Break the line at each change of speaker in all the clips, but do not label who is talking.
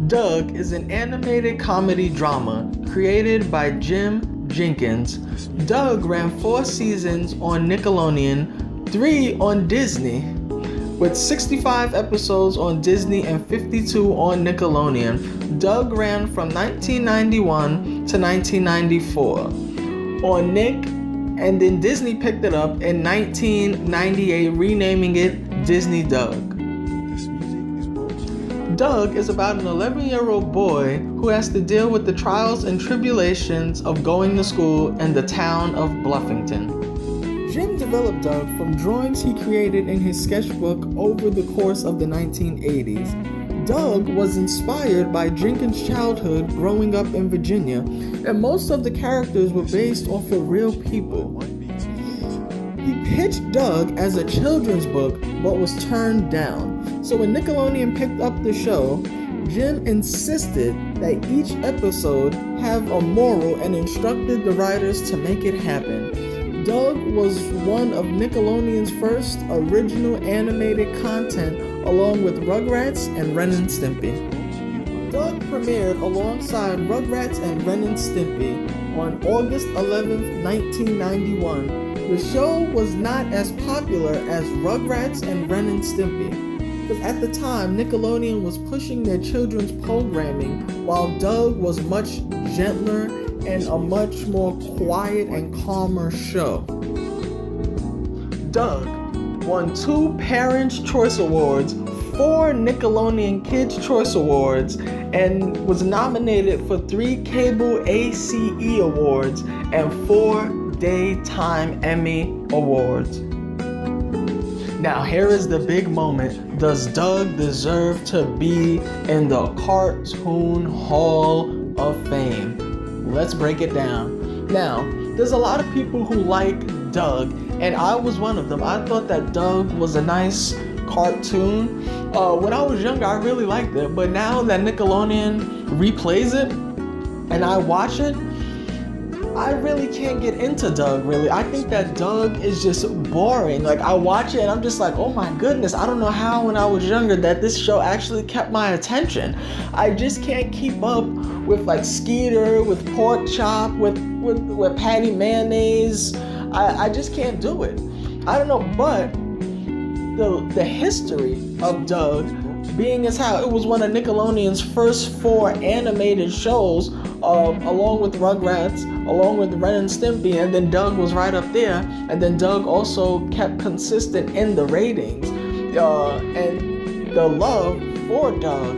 Doug is an animated comedy drama created by Jim Jenkins. Doug ran 4 seasons on Nickelodeon, 3 on Disney, with 65 episodes on Disney and 52 on Nickelodeon. Doug ran from 1991 to 1994 on Nick, and then Disney picked it up in 1998, renaming it Disney Doug. Doug is about an 11-year-old boy who has to deal with the trials and tribulations of going to school in the town of Bluffington. Jim developed Doug from drawings he created in his sketchbook over the course of the 1980s. Doug was inspired by Jenkins' childhood growing up in Virginia, and most of the characters were based off of real people. He pitched Doug as a children's book, but was turned down. So when Nickelodeon picked up the show, Jim insisted that each episode have a moral and instructed the writers to make it happen. Doug was one of Nickelodeon's first original animated content, along with Rugrats and Ren and Stimpy. Doug premiered alongside Rugrats and Ren and Stimpy on August 11, 1991. The show was not as popular as Rugrats and Ren and Stimpy, because at the time, Nickelodeon was pushing their children's programming, while Doug was much gentler and a much more quiet and calmer show. Doug won 2 Parents' Choice Awards, 4 Nickelodeon Kids' Choice Awards, and was nominated for 3 Cable ACE Awards and 4 Daytime Emmy Awards. Now here is the big moment. Does Doug deserve to be in the Cartoon Hall of Fame? Let's break it down. Now, there's a lot of people who like Doug, and I was one of them. I thought that Doug was a nice cartoon. When I was younger, I really liked it, but now that Nickelodeon replays it and I watch it, I really can't get into Doug, really. I think that Doug is just boring. Like, I watch it and I'm just like, oh my goodness, I don't know how when I was younger that this show actually kept my attention. I just can't keep up with like Skeeter, with Pork Chop, with Patty Mayonnaise. I just can't do it. I don't know, but the history of Doug, being as how it was one of Nickelodeon's first 4 animated shows, along with Rugrats, along with Ren and Stimpy, and then Doug was right up there, and then Doug also kept consistent in the ratings, and the love for Doug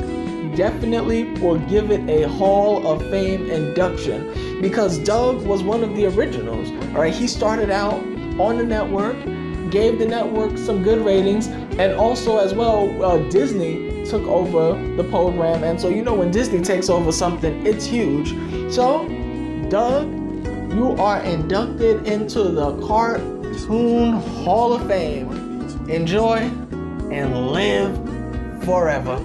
definitely will give it a Hall of Fame induction, because Doug was one of the originals. All right, he started out on the network, gave the network some good ratings, and also as well, Disney took over the program, and so you know when Disney takes over something, it's huge. So, Doug, you are inducted into the Cartoon Hall of Fame. Enjoy and live forever.